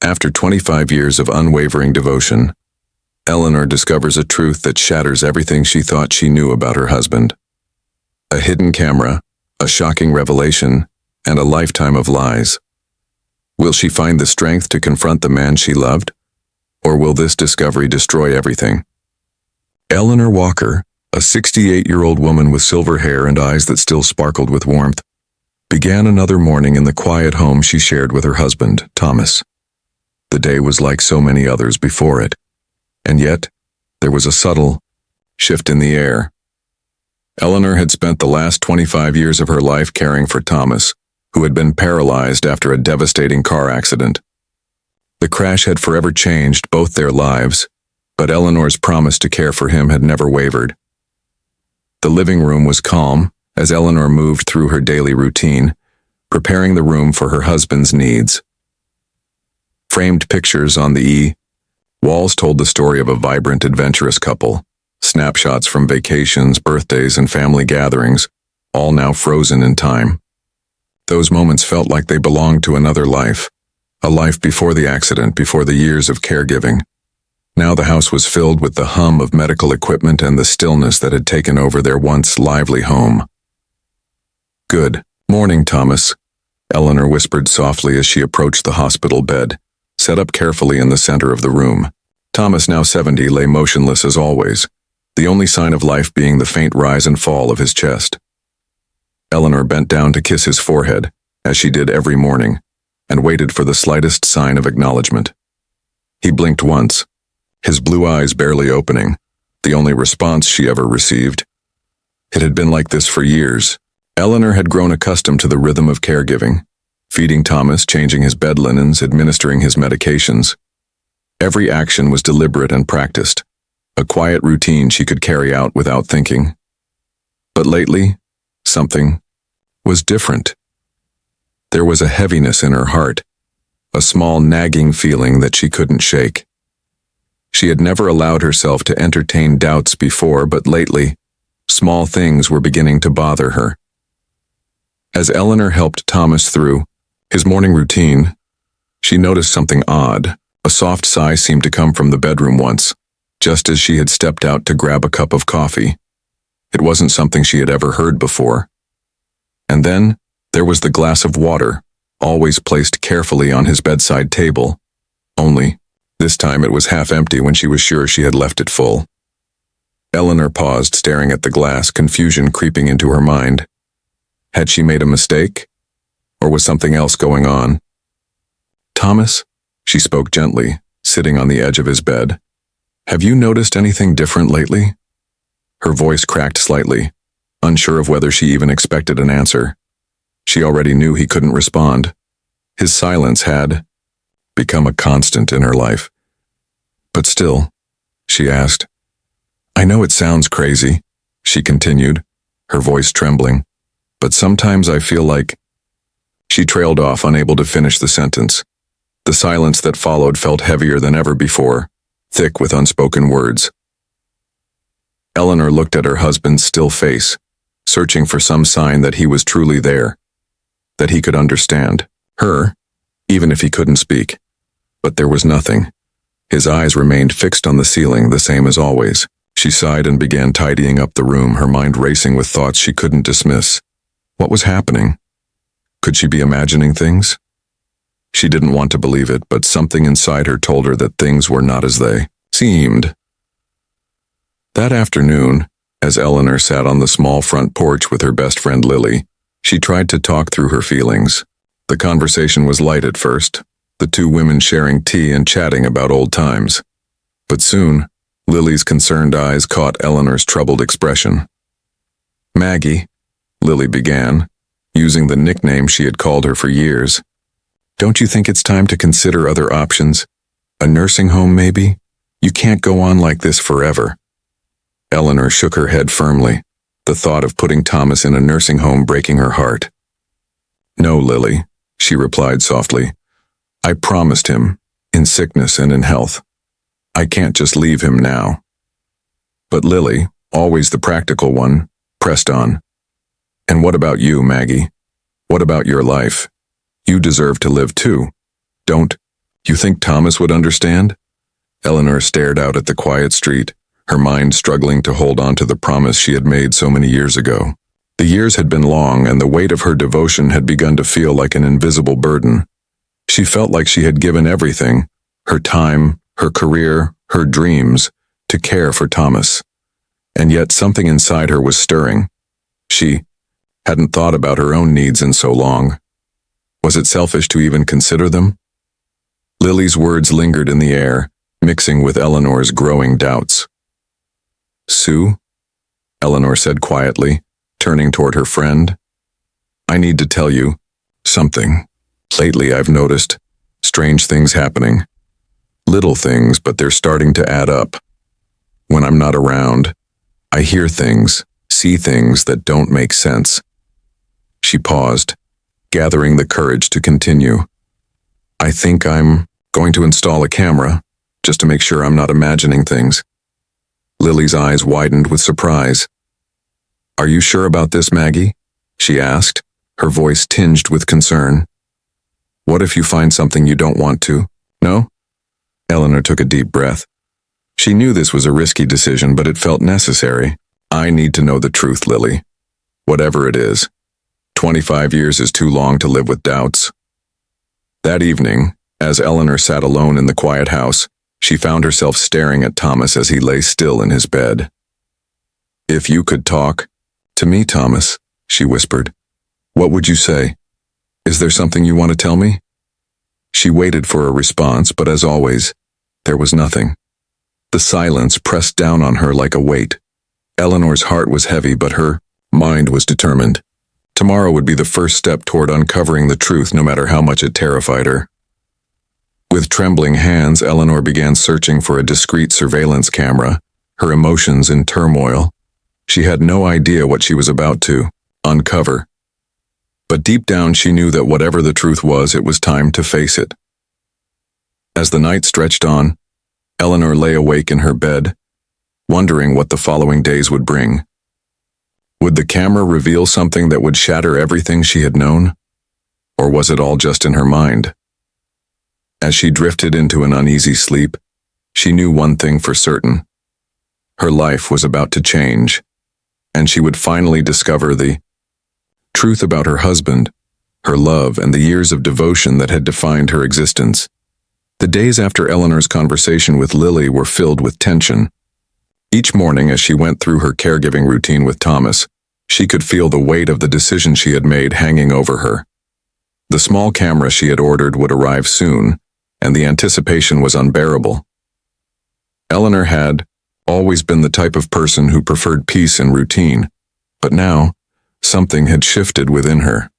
After 25 years of unwavering devotion, Eleanor discovers a truth that shatters everything she thought she knew about her husband. A hidden camera, a shocking revelation, and a lifetime of lies. Will she find the strength to confront the man she loved? Or will this discovery destroy everything? Eleanor Walker, a 68-year-old woman with silver hair and eyes that still sparkled with warmth, began another morning in the quiet home she shared with her husband, Thomas. The day was like so many others before it, and yet there was a subtle shift in the air. Eleanor had spent the last 25 years of her life caring for Thomas, who had been paralyzed after a devastating car accident. The crash had forever changed both their lives, but Eleanor's promise to care for him had never wavered. The living room was calm as Eleanor moved through her daily routine, preparing the room for her husband's needs. Framed pictures on the walls told the story of a vibrant, adventurous couple. Snapshots from vacations, birthdays, and family gatherings, all now frozen in time. Those moments felt like they belonged to another life, a life before the accident, before the years of caregiving. Now the house was filled with the hum of medical equipment and the stillness that had taken over their once lively home. "Good morning, Thomas," Eleanor whispered softly as she approached the hospital bed, set up carefully in the center of the room. Thomas, now 70, lay motionless as always, the only sign of life being the faint rise and fall of his chest. Eleanor bent down to kiss his forehead, as she did every morning, and waited for the slightest sign of acknowledgement. He blinked once, his blue eyes barely opening, the only response she ever received. It had been like this for years. Eleanor had grown accustomed to the rhythm of caregiving, feeding Thomas, changing his bed linens, administering his medications. Every action was deliberate and practiced, a quiet routine she could carry out without thinking. But lately, something was different. There was a heaviness in her heart, a small nagging feeling that she couldn't shake. She had never allowed herself to entertain doubts before, but lately, small things were beginning to bother her. As Eleanor helped Thomas through his morning routine, she noticed something odd. A soft sigh seemed to come from the bedroom once, just as she had stepped out to grab a cup of coffee. It wasn't something she had ever heard before. And then, there was the glass of water, always placed carefully on his bedside table. Only, this time it was half empty when she was sure she had left it full. Eleanor paused, staring at the glass, confusion creeping into her mind. Had she made a mistake? Or was something else going on? "Thomas," she spoke gently, sitting on the edge of his bed. "Have you noticed anything different lately?" Her voice cracked slightly, unsure of whether she even expected an answer. She already knew he couldn't respond. His silence had become a constant in her life. "But still," she asked. "I know it sounds crazy," she continued, her voice trembling, "but sometimes I feel like—" She trailed off, unable to finish the sentence. The silence that followed felt heavier than ever before, thick with unspoken words. Eleanor looked at her husband's still face, searching for some sign that he was truly there, that he could understand her, even if he couldn't speak. But there was nothing. His eyes remained fixed on the ceiling, the same as always. She sighed and began tidying up the room, her mind racing with thoughts she couldn't dismiss. What was happening? Could she be imagining things? She didn't want to believe it, but something inside her told her that things were not as they seemed. That afternoon, as Eleanor sat on the small front porch with her best friend Lily, she tried to talk through her feelings. The conversation was light at first, the two women sharing tea and chatting about old times. But soon, Lily's concerned eyes caught Eleanor's troubled expression. "Maggie," Lily began, using the nickname she had called her for years. "Don't you think it's time to consider other options? A nursing home, maybe? You can't go on like this forever." Eleanor shook her head firmly, the thought of putting Thomas in a nursing home breaking her heart. "No, Lily," she replied softly. "I promised him, in sickness and in health. I can't just leave him now." But Lily, always the practical one, pressed on. "And what about you, Maggie? What about your life? You deserve to live too. Don't You think Thomas would understand? Eleanor stared out at the quiet street, her mind struggling to hold on to the promise she had made so many years ago. The years had been long, and the weight of her devotion had begun to feel like an invisible burden. She felt like she had given everything, her time, her career, her dreams, to care for Thomas. And yet something inside her was stirring. She hadn't thought about her own needs in so long. Was it selfish to even consider them? Lily's words lingered in the air, mixing with Eleanor's growing doubts. "Sue?" Eleanor said quietly, turning toward her friend. "I need to tell you something. Lately I've noticed strange things happening. Little things, but they're starting to add up. When I'm not around, I hear things, see things that don't make sense." She paused, gathering the courage to continue. "I think I'm going to install a camera, just to make sure I'm not imagining things." Lily's eyes widened with surprise. "Are you sure about this, Maggie?" she asked, her voice tinged with concern. "What if you find something you don't want to? No?" Eleanor took a deep breath. She knew this was a risky decision, but it felt necessary. "I need to know the truth, Lily. Whatever it is. 25 years is too long to live with doubts." That evening, as Eleanor sat alone in the quiet house, she found herself staring at Thomas as he lay still in his bed. "If you could talk to me, Thomas," she whispered, "what would you say? Is there something you want to tell me?" She waited for a response, but as always, there was nothing. The silence pressed down on her like a weight. Eleanor's heart was heavy, but her mind was determined. Tomorrow would be the first step toward uncovering the truth, no matter how much it terrified her. With trembling hands, Eleanor began searching for a discreet surveillance camera, her emotions in turmoil. She had no idea what she was about to uncover. But deep down she knew that whatever the truth was, it was time to face it. As the night stretched on, Eleanor lay awake in her bed, wondering what the following days would bring. Would the camera reveal something that would shatter everything she had known? Or was it all just in her mind? As she drifted into an uneasy sleep, she knew one thing for certain. Her life was about to change, and she would finally discover the truth about her husband, her love, and the years of devotion that had defined her existence. The days after Eleanor's conversation with Lily were filled with tension. Each morning as she went through her caregiving routine with Thomas, she could feel the weight of the decision she had made hanging over her. The small camera she had ordered would arrive soon, and the anticipation was unbearable. Eleanor had always been the type of person who preferred peace and routine, but now, something had shifted within her.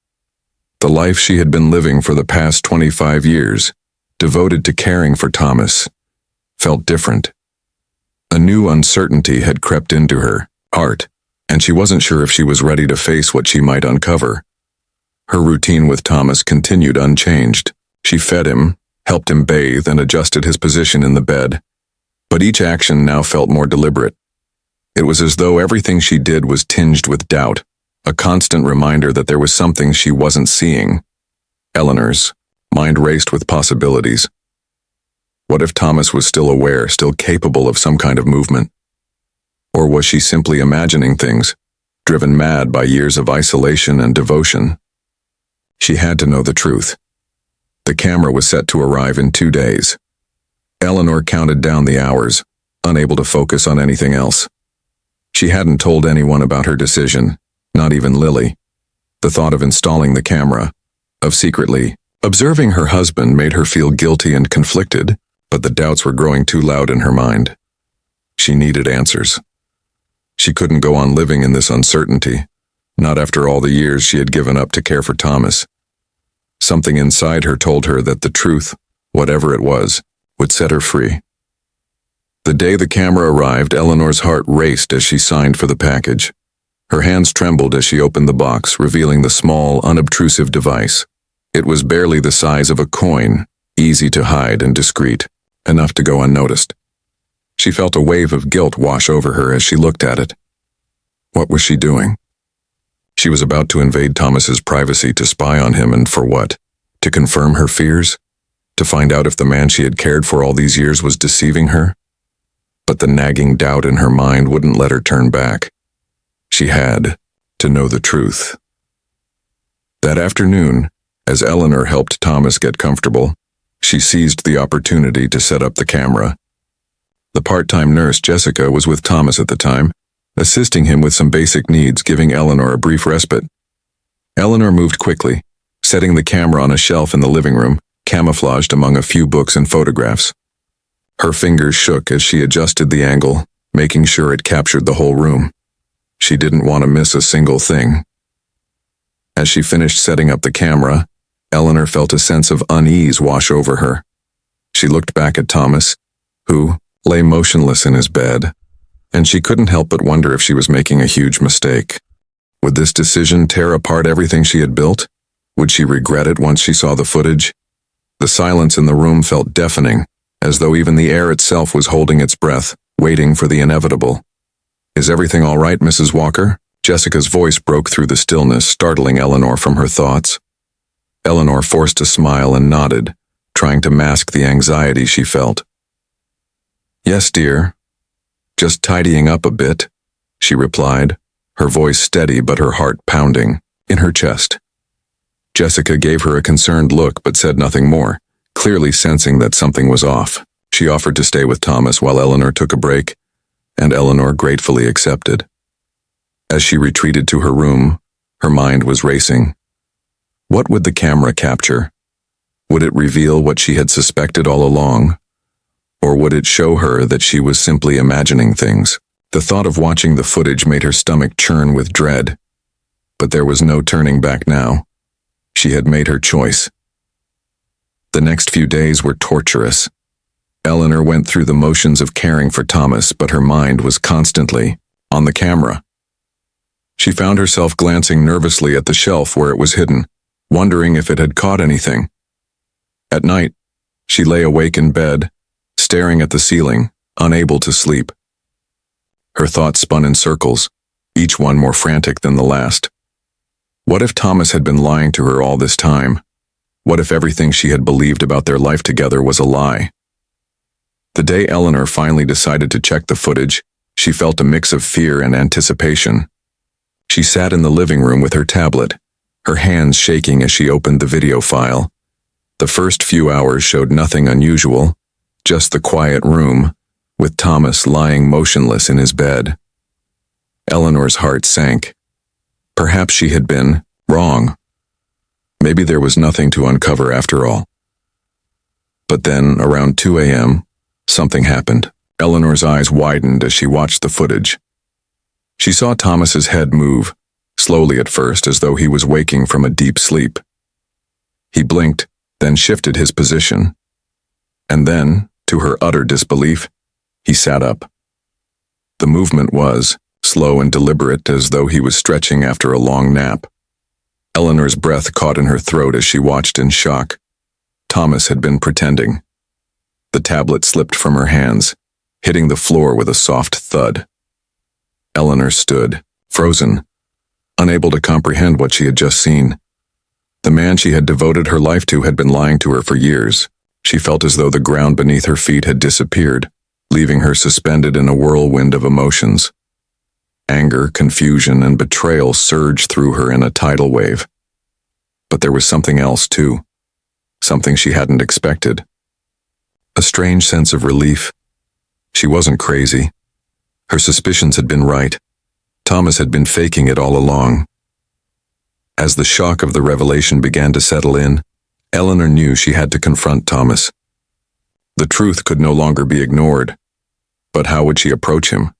The life she had been living for the past 25 years, devoted to caring for Thomas, felt different. A new uncertainty had crept into her heart, and she wasn't sure if she was ready to face what she might uncover. Her routine with Thomas continued unchanged. She fed him, helped him bathe, and adjusted his position in the bed. But each action now felt more deliberate. It was as though everything she did was tinged with doubt, a constant reminder that there was something she wasn't seeing. Eleanor's mind raced with possibilities. What if Thomas was still aware, still capable of some kind of movement? Or was she simply imagining things, driven mad by years of isolation and devotion? She had to know the truth. The camera was set to arrive in 2 days. Eleanor counted down the hours, unable to focus on anything else. She hadn't told anyone about her decision, not even Lily. The thought of installing the camera, of secretly observing her husband, made her feel guilty and conflicted, but the doubts were growing too loud in her mind. She needed answers. She couldn't go on living in this uncertainty, not after all the years she had given up to care for Thomas. Something inside her told her that the truth, whatever it was, would set her free. The day the camera arrived, Eleanor's heart raced as she signed for the package. Her hands trembled as she opened the box, revealing the small, unobtrusive device. It was barely the size of a coin, easy to hide and discreet, enough to go unnoticed. She felt a wave of guilt wash over her as she looked at it. What was she doing? She was about to invade Thomas's privacy to spy on him, and for what? To confirm her fears? to find out if the man she had cared for all these years was deceiving her. But the nagging doubt in her mind wouldn't let her turn back. She had to know the truth. That afternoon, as Eleanor helped Thomas get comfortable, she seized the opportunity to set up the camera. The part-time nurse, Jessica, was with Thomas at the time, assisting him with some basic needs, giving Eleanor a brief respite. Eleanor moved quickly, setting the camera on a shelf in the living room, camouflaged among a few books and photographs. Her fingers shook as she adjusted the angle, making sure it captured the whole room. She didn't want to miss a single thing. As she finished setting up the camera, Eleanor felt a sense of unease wash over her. She looked back at Thomas, who lay motionless in his bed, and she couldn't help but wonder if she was making a huge mistake. Would this decision tear apart everything she had built? Would she regret it once she saw the footage? The silence in the room felt deafening, as though even the air itself was holding its breath, waiting for the inevitable. "Is everything all right, Mrs. Walker?" Jessica's voice broke through the stillness, startling Eleanor from her thoughts. Eleanor forced a smile and nodded, trying to mask the anxiety she felt. "Yes, dear. Just tidying up a bit," she replied, her voice steady but her heart pounding in her chest. Jessica gave her a concerned look but said nothing more, clearly sensing that something was off. She offered to stay with Thomas while Eleanor took a break, and Eleanor gratefully accepted. As she retreated to her room, her mind was racing. What would the camera capture? Would it reveal what she had suspected all along? Or would it show her that she was simply imagining things? The thought of watching the footage made her stomach churn with dread. But there was no turning back now. She had made her choice. The next few days were torturous. Eleanor went through the motions of caring for Thomas, but her mind was constantly on the camera. She found herself glancing nervously at the shelf where it was hidden, wondering if it had caught anything. At night, she lay awake in bed, staring at the ceiling, unable to sleep. Her thoughts spun in circles, each one more frantic than the last. What if Thomas had been lying to her all this time? What if everything she had believed about their life together was a lie? The day Eleanor finally decided to check the footage, she felt a mix of fear and anticipation. She sat in the living room with her tablet, her hands shaking as she opened the video file. The first few hours showed nothing unusual, just the quiet room, with Thomas lying motionless in his bed. Eleanor's heart sank. Perhaps she had been wrong. Maybe there was nothing to uncover after all. But then, around 2 a.m., something happened. Eleanor's eyes widened as she watched the footage. She saw Thomas's head move, slowly at first, as though he was waking from a deep sleep. He blinked, then shifted his position. And then, to her utter disbelief, he sat up. The movement was slow and deliberate, as though he was stretching after a long nap. Eleanor's breath caught in her throat as she watched in shock. Thomas had been pretending. The tablet slipped from her hands, hitting the floor with a soft thud. Eleanor stood, frozen, unable to comprehend what she had just seen. The man she had devoted her life to had been lying to her for years. She felt as though the ground beneath her feet had disappeared, leaving her suspended in a whirlwind of emotions. Anger, confusion, and betrayal surged through her in a tidal wave. But there was something else, too. Something she hadn't expected. A strange sense of relief. She wasn't crazy. Her suspicions had been right. Thomas had been faking it all along. As the shock of the revelation began to settle in, Eleanor knew she had to confront Thomas. The truth could no longer be ignored. But how would she approach him?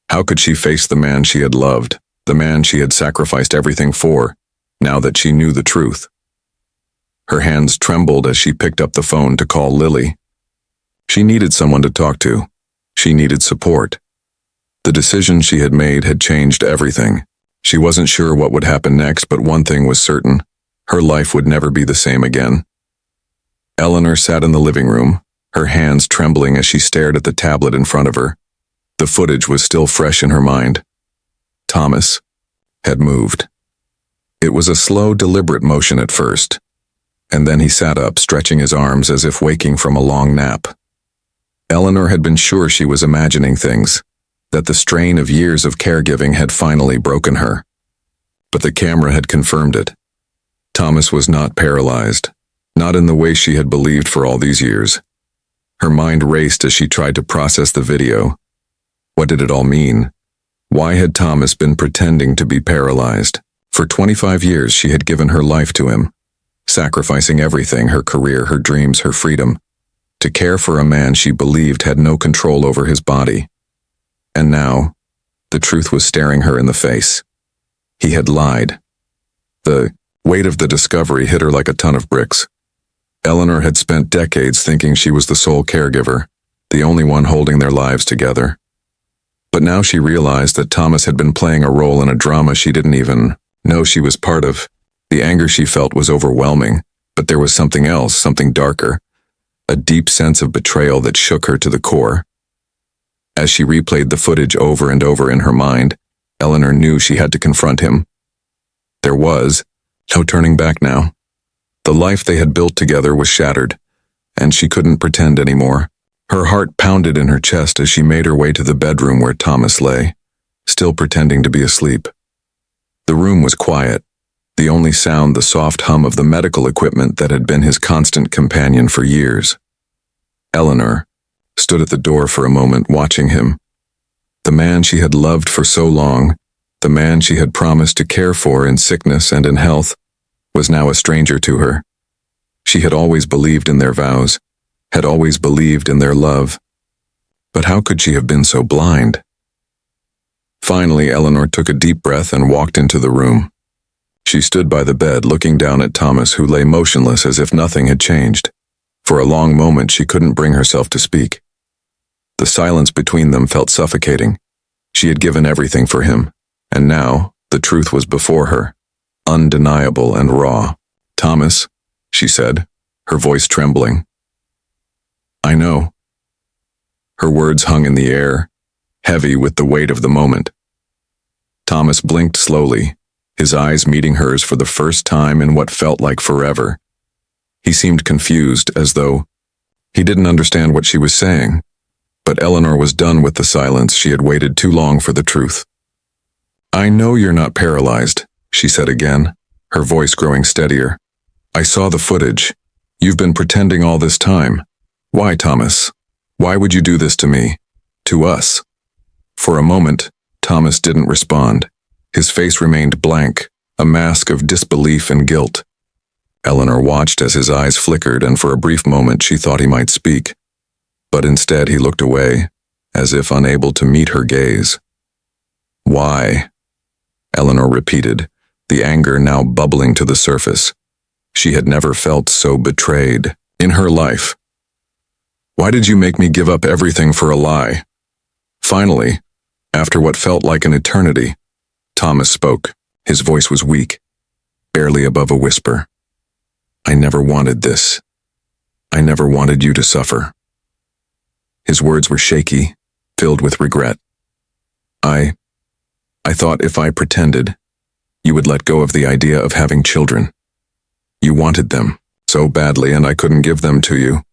How could she face the man she had loved, the man she had sacrificed everything for, now that she knew the truth? Her hands trembled as she picked up the phone to call Lily. She needed someone to talk to. She needed support. The decision she had made had changed everything. She wasn't sure what would happen next, but one thing was certain. Her life would never be the same again. Eleanor sat in the living room, her hands trembling as she stared at the tablet in front of her. The footage was still fresh in her mind. Thomas had moved. It was a slow, deliberate motion at first. and then he sat up, stretching his arms as if waking from a long nap. Eleanor had been sure she was imagining things, that the strain of years of caregiving had finally broken her. But the camera had confirmed it. Thomas was not paralyzed, not in the way she had believed for all these years. Her mind raced as she tried to process the video. What did it all mean? Why had Thomas been pretending to be paralyzed? For 25 years she had given her life to him, sacrificing everything, her career, her dreams, her freedom, to care for a man she believed had no control over his body. And now, the truth was staring her in the face. He had lied. The weight of the discovery hit her like a ton of bricks. Eleanor had spent decades thinking she was the sole caregiver, the only one holding their lives together. But now she realized that Thomas had been playing a role in a drama she didn't even know she was part of. The anger she felt was overwhelming, but there was something else, something darker, a deep sense of betrayal that shook her to the core. As she replayed the footage over and over in her mind, Eleanor knew she had to confront him. There was no turning back now. The life they had built together was shattered, and she couldn't pretend anymore. Her heart pounded in her chest as she made her way to the bedroom where Thomas lay, still pretending to be asleep. The room was quiet, the only sound the soft hum of the medical equipment that had been his constant companion for years. Eleanor stood at the door for a moment, watching him. The man she had loved for so long, the man she had promised to care for in sickness and in health, was now a stranger to her. She had always believed in their vows, had always believed in their love. But how could she have been so blind? Finally, Eleanor took a deep breath and walked into the room. She stood by the bed, looking down at Thomas, who lay motionless as if nothing had changed. For a long moment, she couldn't bring herself to speak. The silence between them felt suffocating. She had given everything for him, and now the truth was before her, undeniable and raw. "Thomas," she said, her voice trembling. "I know." Her words hung in the air, heavy with the weight of the moment. Thomas blinked slowly, his eyes meeting hers for the first time in what felt like forever. He seemed confused, as though he didn't understand what she was saying. But Eleanor was done with the silence. She had waited too long for the truth. "I know you're not paralyzed," she said again, her voice growing steadier. "I saw the footage. You've been pretending all this time. Why, Thomas? Why would you do this to me? To us?" For a moment, Thomas didn't respond. His face remained blank, a mask of disbelief and guilt. Eleanor watched as his eyes flickered, and for a brief moment she thought he might speak. But instead he looked away, as if unable to meet her gaze. "Why?" Eleanor repeated, the anger now bubbling to the surface. She had never felt so betrayed in her life. "Why did you make me give up everything for a lie?" Finally, after what felt like an eternity, Thomas spoke. His voice was weak, barely above a whisper. "I never wanted this. I never wanted you to suffer." His words were shaky, filled with regret. I thought if I pretended, you would let go of the idea of having children. You wanted them so badly, and I couldn't give them to you.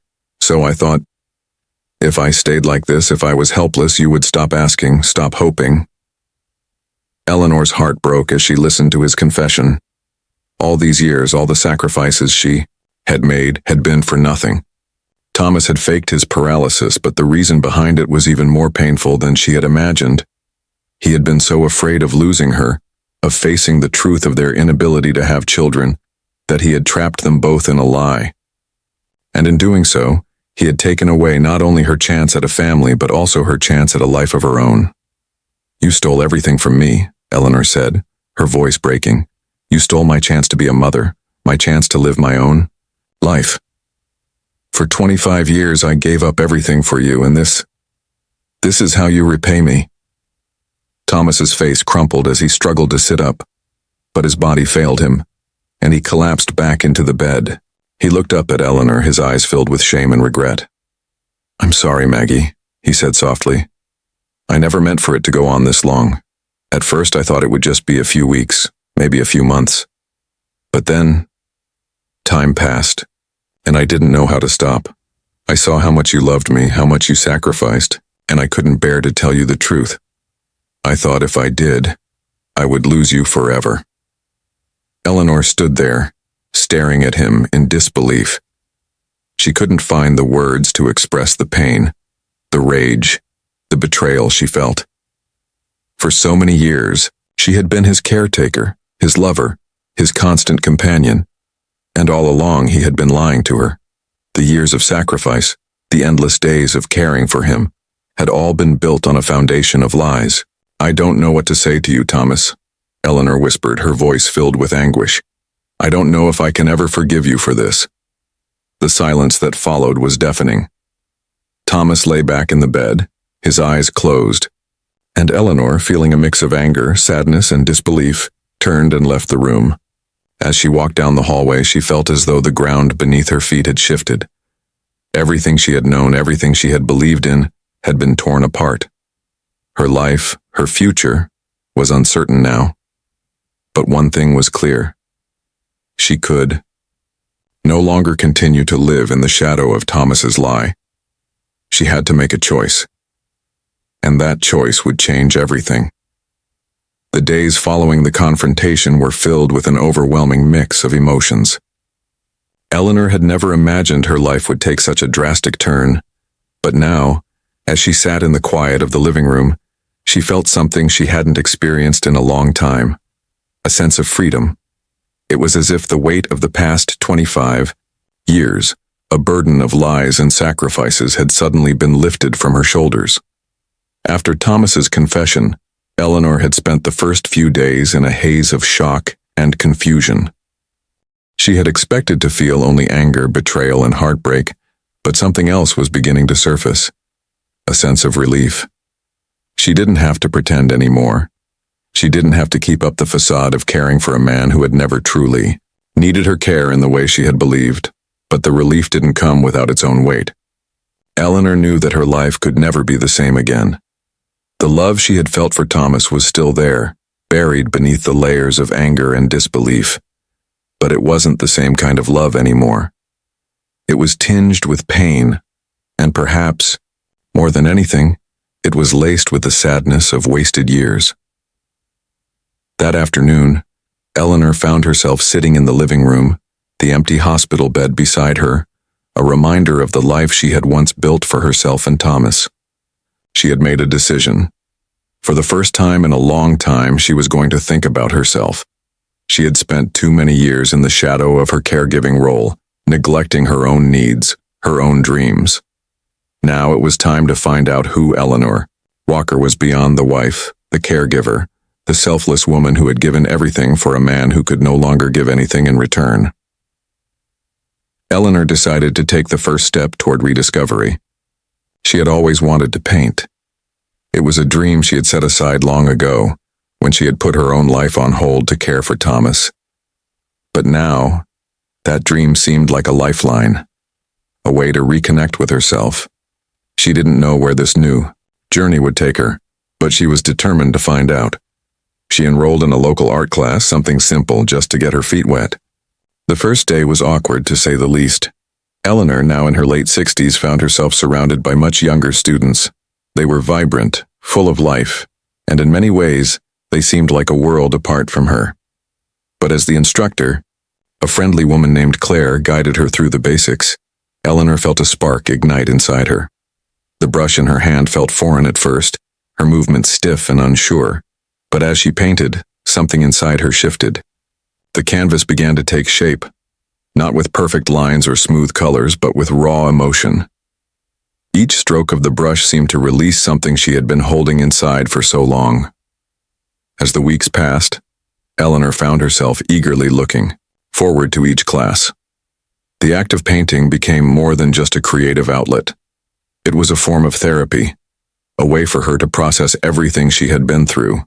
So I thought, if I stayed like this, if I was helpless, you would stop asking, stop hoping." Eleanor's heart broke as she listened to his confession. All these years, all the sacrifices she had made had been for nothing. Thomas had faked his paralysis, but the reason behind it was even more painful than she had imagined. He had been so afraid of losing her, of facing the truth of their inability to have children, that he had trapped them both in a lie. And in doing so, he had taken away not only her chance at a family, but also her chance at a life of her own. "You stole everything from me," Eleanor said, her voice breaking. "You stole my chance to be a mother, my chance to live my own life. For 25 years I gave up everything for you, and this is how you repay me." Thomas's face crumpled as he struggled to sit up, but his body failed him, and he collapsed back into the bed. He looked up at Eleanor, his eyes filled with shame and regret. "I'm sorry, Maggie," he said softly. "I never meant for it to go on this long. At first I thought it would just be a few weeks, maybe a few months. But then Time passed, and I didn't know how to stop. I saw how much you loved me, how much you sacrificed, and I couldn't bear to tell you the truth. I thought if I did, I would lose you forever. Eleanor stood there, staring at him in disbelief. She couldn't find the words to express the pain, the rage, the betrayal she felt. For so many years, she had been his caretaker, his lover, his constant companion, and all along he had been lying to her. The years of sacrifice, the endless days of caring for him, had all been built on a foundation of lies. I don't know what to say to you, Thomas, Eleanor whispered, her voice filled with anguish. I don't know if I can ever forgive you for this. The silence that followed was deafening. Thomas lay back in the bed, his eyes closed, and Eleanor, feeling a mix of anger, sadness, and disbelief, turned and left the room. As she walked down the hallway, she felt as though the ground beneath her feet had shifted. Everything she had known, everything she had believed in, had been torn apart. Her life, her future, was uncertain now. But one thing was clear. She could no longer continue to live in the shadow of Thomas's lie. She had to make a choice. And that choice would change everything. The days following the confrontation were filled with an overwhelming mix of emotions. Eleanor had never imagined her life would take such a drastic turn, but now, as she sat in the quiet of the living room, she felt something she hadn't experienced in a long time, a sense of freedom. It was as if the weight of the past 25 years, a burden of lies and sacrifices, had suddenly been lifted from her shoulders. After Thomas's confession, Eleanor had spent the first few days in a haze of shock and confusion. She had expected to feel only anger, betrayal, and heartbreak, but something else was beginning to surface. A sense of relief. She didn't have to pretend anymore. She didn't have to keep up the facade of caring for a man who had never truly needed her care in the way she had believed, but the relief didn't come without its own weight. Eleanor knew that her life could never be the same again. The love she had felt for Thomas was still there, buried beneath the layers of anger and disbelief. But it wasn't the same kind of love anymore. It was tinged with pain, and perhaps, more than anything, it was laced with the sadness of wasted years. That afternoon, Eleanor found herself sitting in the living room, the empty hospital bed beside her, a reminder of the life she had once built for herself and Thomas. She had made a decision. For the first time in a long time, she was going to think about herself. She had spent too many years in the shadow of her caregiving role, neglecting her own needs, her own dreams. Now it was time to find out who Eleanor Walker was beyond the wife, the caregiver, the selfless woman who had given everything for a man who could no longer give anything in return. Eleanor decided to take the first step toward rediscovery. She had always wanted to paint. It was a dream she had set aside long ago, when she had put her own life on hold to care for Thomas. But now, that dream seemed like a lifeline, a way to reconnect with herself. She didn't know where this new journey would take her, but she was determined to find out. She enrolled in a local art class, something simple just to get her feet wet. The first day was awkward, to say the least. Eleanor, now in her late 60s, found herself surrounded by much younger students. They were vibrant, full of life, and in many ways, they seemed like a world apart from her. But as the instructor, a friendly woman named Claire, guided her through the basics, Eleanor felt a spark ignite inside her. The brush in her hand felt foreign at first, her movements stiff and unsure. But as she painted, something inside her shifted. The canvas began to take shape, not with perfect lines or smooth colors, but with raw emotion. Each stroke of the brush seemed to release something she had been holding inside for so long. As the weeks passed, Eleanor found herself eagerly looking forward to each class. The act of painting became more than just a creative outlet. It was a form of therapy, a way for her to process everything she had been through.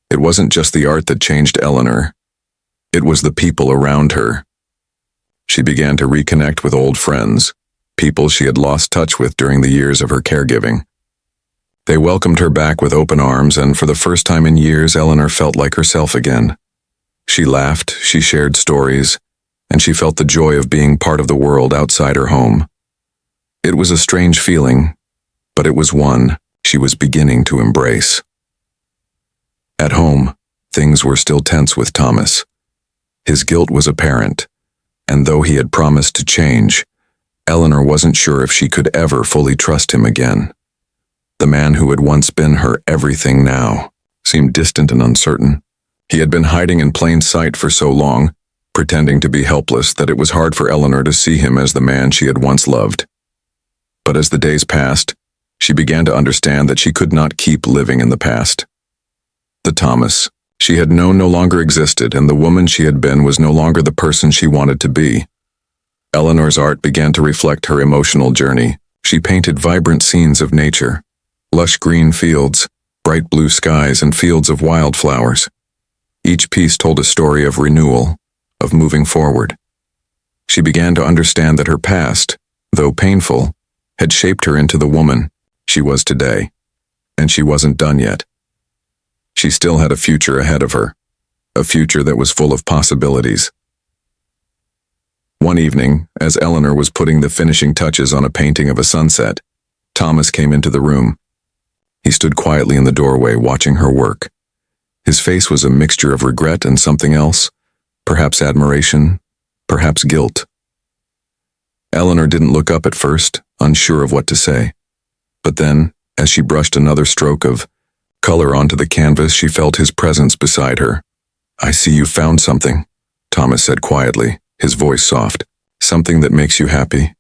It wasn't just the art that changed Eleanor. It was the people around her. She began to reconnect with old friends, people she had lost touch with during the years of her caregiving. They welcomed her back with open arms, and for the first time in years, Eleanor felt like herself again. She laughed, she shared stories, and she felt the joy of being part of the world outside her home. It was a strange feeling, but it was one she was beginning to embrace. At home, things were still tense with Thomas. His guilt was apparent, and though he had promised to change, Eleanor wasn't sure if she could ever fully trust him again. The man who had once been her everything now seemed distant and uncertain. He had been hiding in plain sight for so long, pretending to be helpless, that it was hard for Eleanor to see him as the man she had once loved. But as the days passed, she began to understand that she could not keep living in the past. The Thomas she had known no longer existed, and the woman she had been was no longer the person she wanted to be. Eleanor's art began to reflect her emotional journey. She painted vibrant scenes of nature, lush green fields, bright blue skies, and fields of wildflowers. Each piece told a story of renewal, of moving forward. She began to understand that her past, though painful, had shaped her into the woman she was today, and she wasn't done yet. She still had a future ahead of her, a future that was full of possibilities. One evening, as Eleanor was putting the finishing touches on a painting of a sunset, Thomas came into the room. He stood quietly in the doorway, watching her work. His face was a mixture of regret and something else, perhaps admiration, perhaps guilt. Eleanor didn't look up at first, unsure of what to say. But then, as she brushed another stroke of color onto the canvas, she felt his presence beside her. "I see you found something," Thomas said quietly, his voice soft. "Something that makes you happy?"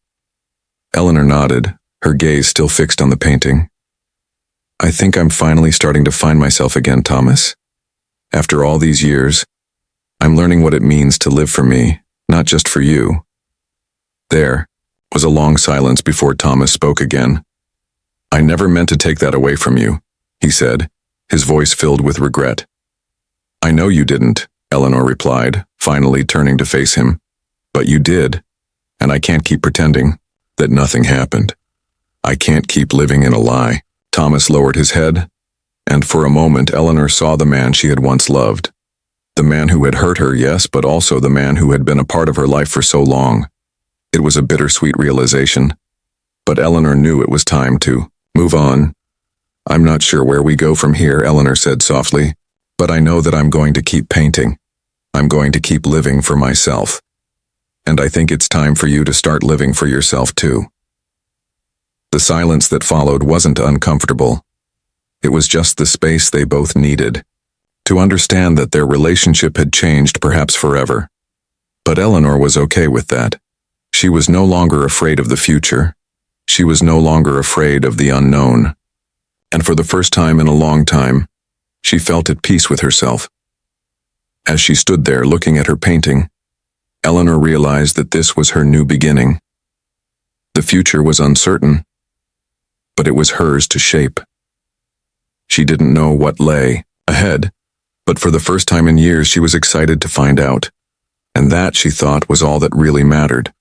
Eleanor nodded, her gaze still fixed on the painting. "I think I'm finally starting to find myself again, Thomas. After all these years, I'm learning what it means to live for me, not just for you." There was a long silence before Thomas spoke again. "I never meant to take that away from you," he said, his voice filled with regret. "I know you didn't," Eleanor replied, finally turning to face him. "But you did, and I can't keep pretending that nothing happened. I can't keep living in a lie." Thomas lowered his head, and for a moment Eleanor saw the man she had once loved. The man who had hurt her, yes, but also the man who had been a part of her life for so long. It was a bittersweet realization, but Eleanor knew it was time to move on. "I'm not sure where we go from here," Eleanor said softly, "but I know that I'm going to keep painting. I'm going to keep living for myself. And I think it's time for you to start living for yourself too." The silence that followed wasn't uncomfortable. It was just the space they both needed to understand that their relationship had changed, perhaps forever. But Eleanor was okay with that. She was no longer afraid of the future. She was no longer afraid of the unknown. And for the first time in a long time, she felt at peace with herself. As she stood there looking at her painting, Eleanor realized that this was her new beginning. The future was uncertain, but it was hers to shape. She didn't know what lay ahead, but for the first time in years she was excited to find out. And that, she thought, was all that really mattered.